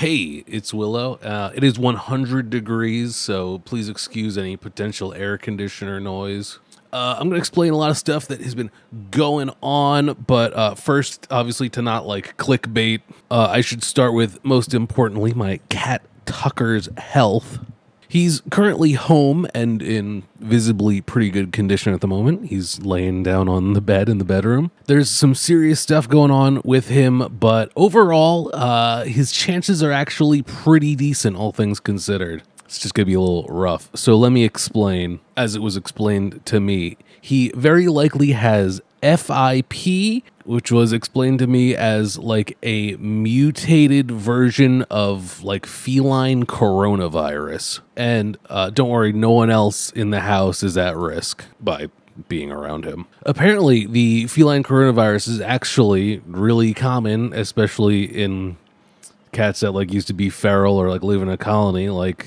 Hey, it's Willow. It is 100 degrees, so please excuse any potential air conditioner noise. I'm going to explain a lot of stuff that has been going on, but first, obviously, to not like clickbait, I should start with, most importantly, my cat Tucker's health. He's currently home and in visibly pretty good condition at the moment. He's laying down on the bed in the bedroom. There's some serious stuff going on with him, but overall, his chances are actually pretty decent, all things considered. It's just going to be a little rough. So let me explain, as it was explained to me. He very likely has FIP, which was explained to me as like a mutated version of like feline coronavirus. And don't worry, no one else in the house is at risk by being around him. Apparently, the feline coronavirus is actually really common, especially in cats that like used to be feral or like live in a colony, like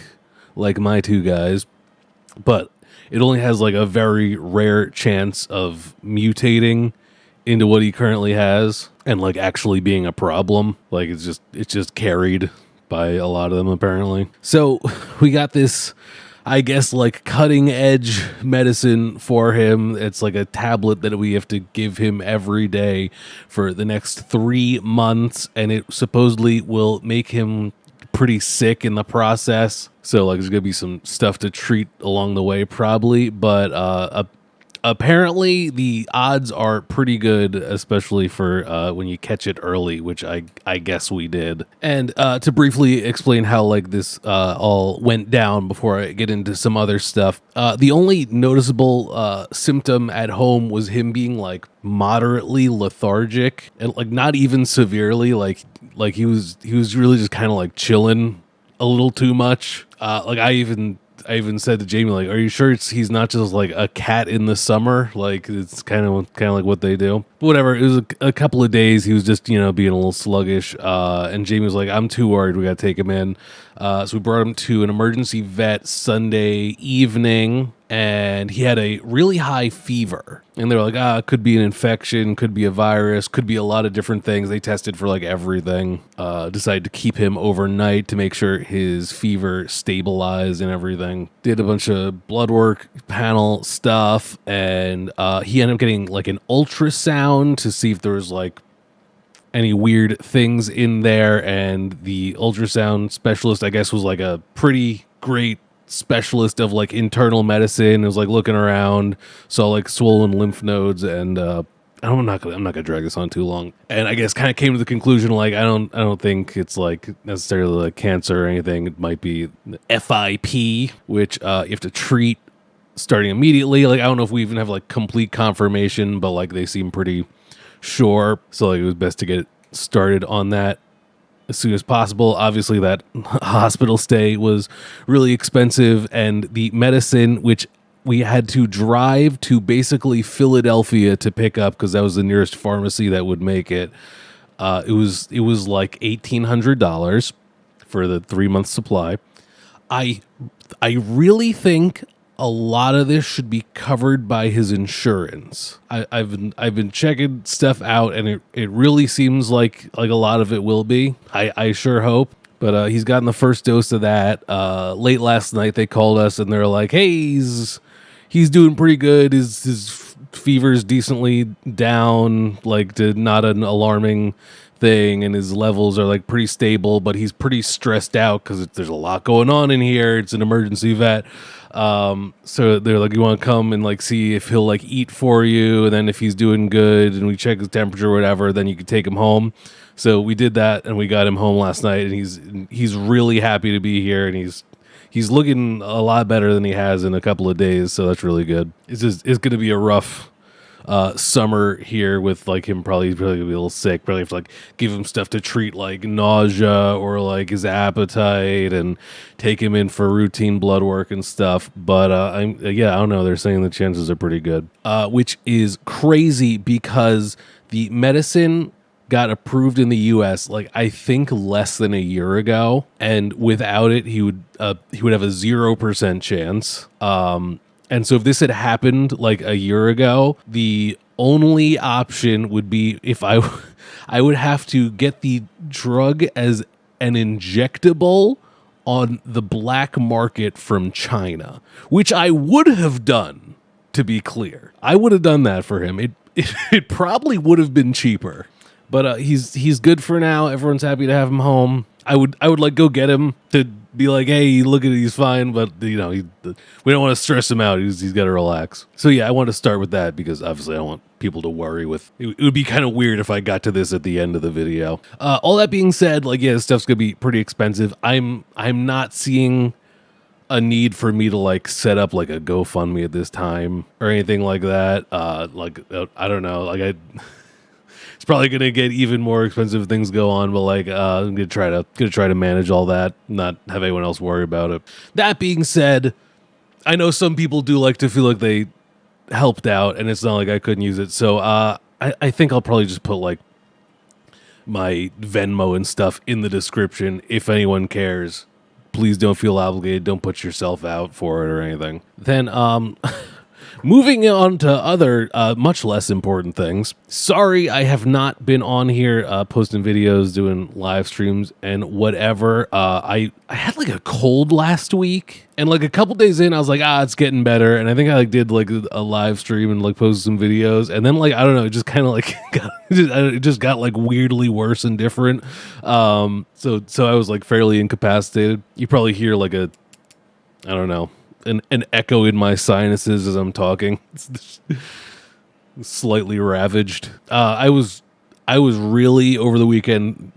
my two guys. But it only has like a very rare chance of mutating into what he currently has and like actually being a problem. Like it's just carried by a lot of them apparently. So we got this, I guess, like cutting edge medicine for him. It's like a tablet that we have to give him every day for the next 3 months, and it supposedly will make him pretty sick in the process. So like there's gonna be some stuff to treat along the way probably, but apparently the odds are pretty good, especially for when you catch it early, which I guess we did. And to briefly explain how like this all went down before I get into some other stuff, the only noticeable symptom at home was him being like moderately lethargic and like not even severely, like he was really just kind of like chilling a little too much. Like I even said to Jamie, like, are you sure he's not just like a cat in the summer? Like it's kind of like what they do. But whatever. It was a couple of days. He was just, being a little sluggish. And Jamie was like, I'm too worried. We got to take him in. So we brought him to an emergency vet Sunday evening, and he had a really high fever. And they were like, it could be an infection, could be a virus, could be a lot of different things. They tested for like everything. Decided to keep him overnight to make sure his fever stabilized and everything. Did a bunch of blood work, panel stuff, and he ended up getting like an ultrasound to see if there was like any weird things in there. And the ultrasound specialist, I guess, was like a pretty great specialist of like internal medicine. It was like looking around, saw like swollen lymph nodes, and I'm not gonna drag this on too long. And I guess kind of came to the conclusion like I don't think it's like necessarily like cancer or anything. It might be FIP, which you have to treat starting immediately. Like I don't know if we even have like complete confirmation, but like they seem pretty sure. So like it was best to get started on that as soon as possible. Obviously that hospital stay was really expensive, and the medicine, which we had to drive to basically Philadelphia to pick up because that was the nearest pharmacy that would make it. It was like $1,800 for the 3-month supply. I really think a lot of this should be covered by his insurance. I've been checking stuff out, and it really seems like a lot of it will be. I sure hope. But he's gotten the first dose of that. Late last night they called us and they're like, hey, he's doing pretty good. His fever's decently down, like to not an alarming thing, and his levels are like pretty stable, but he's pretty stressed out because there's a lot going on in here. It's an emergency vet. So they're like, you want to come and like see if he'll like eat for you, and then if he's doing good and we check his temperature or whatever, then you can take him home. So we did that, and we got him home last night, and he's really happy to be here, and he's looking a lot better than he has in a couple of days, so that's really good. It's going to be a rough summer here with like him probably gonna be a little sick. Probably have to like give him stuff to treat like nausea or like his appetite, and take him in for routine blood work and stuff. But I don't know. They're saying the chances are pretty good, which is crazy because the medicine got approved in the U.S. like I think less than a year ago, and without it, he would have a 0% chance. And so if this had happened like a year ago, the only option would be if I would have to get the drug as an injectable on the black market from China, which I would have done, to be clear. I would have done that for him. It probably would have been cheaper, but he's good for now. Everyone's happy to have him home. I would like go get him to be like, hey, look at it, he's fine, but we don't want to stress him out. He's got to relax. So yeah, I want to start with that because obviously I don't want people to worry with it. Would be kind of weird if I got to this at the end of the video. All that being said, like, yeah, this stuff's gonna be pretty expensive. I'm not seeing a need for me to like set up like a GoFundMe at this time or anything like that. I don't know, like it's probably gonna get even more expensive if things go on, but like I'm gonna try to manage all that, not have anyone else worry about it. That being said, I know some people do like to feel like they helped out, and it's not like I couldn't use it. So I think I'll probably just put like my Venmo and stuff in the description if anyone cares. Please don't feel obligated. Don't put yourself out for it or anything. Then moving on to other much less important things. Sorry, I have not been on here posting videos, doing live streams, and whatever. I had like a cold last week, and like a couple days in, I was like, it's getting better. And I think I like did like a live stream and like posted some videos, and then like I don't know, it just kind of like it just got like weirdly worse and different. So I was like fairly incapacitated. You probably hear like I don't know, an echo in my sinuses as I'm talking. It's slightly ravaged. I was really over the weekend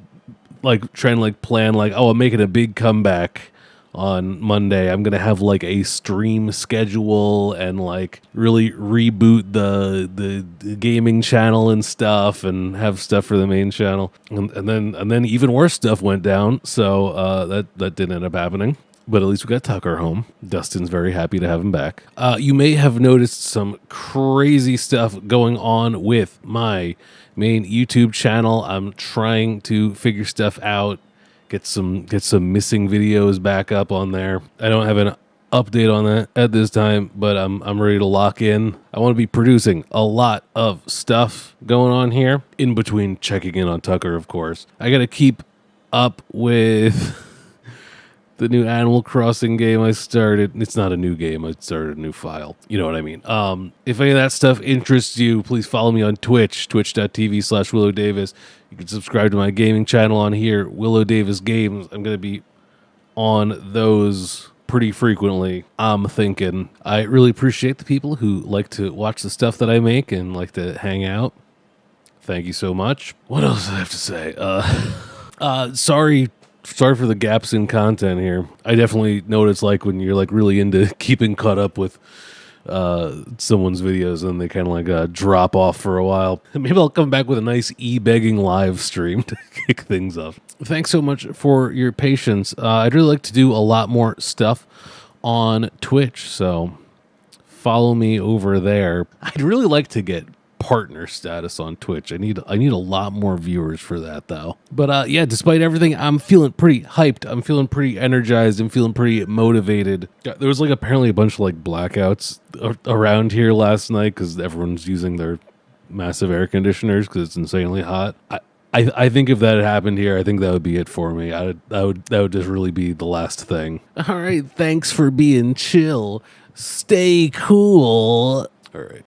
like trying to like plan like, I'm making a big comeback on Monday. I'm gonna have like a stream schedule and like really reboot the gaming channel and stuff, and have stuff for the main channel. And then even worse stuff went down. So that didn't end up happening. But at least we got Tucker home. Dustin's very happy to have him back. You may have noticed some crazy stuff going on with my main YouTube channel. I'm trying to figure stuff out, get some missing videos back up on there. I don't have an update on that at this time, but I'm ready to lock in. I want to be producing a lot of stuff going on here, in between checking in on Tucker, of course. I got to keep up with the new Animal Crossing game I started. It's not a new game. I started a new file. You know what I mean? If any of that stuff interests you, please follow me on Twitch, twitch.tv/Willow Davis. You can subscribe to my gaming channel on here, Willow Davis Games. I'm going to be on those pretty frequently, I'm thinking. I really appreciate the people who like to watch the stuff that I make and like to hang out. Thank you so much. What else do I have to say? Sorry for the gaps in content here. I definitely know what it's like when you're like really into keeping caught up with someone's videos and they kind of like drop off for a while. Maybe I'll come back with a nice e-begging live stream to kick things off. Thanks so much for your patience. I'd really like to do a lot more stuff on Twitch, so follow me over there. I'd really like to get partner status on Twitch. I need a lot more viewers for that though. But yeah, despite everything, I'm feeling pretty hyped. I'm feeling pretty energized. I'm feeling pretty motivated. There was like apparently a bunch of like blackouts around here last night because everyone's using their massive air conditioners because it's insanely hot. I think if that had happened here, I think that would be it for me. That would just really be the last thing. All right, thanks for being chill. Stay cool. All right.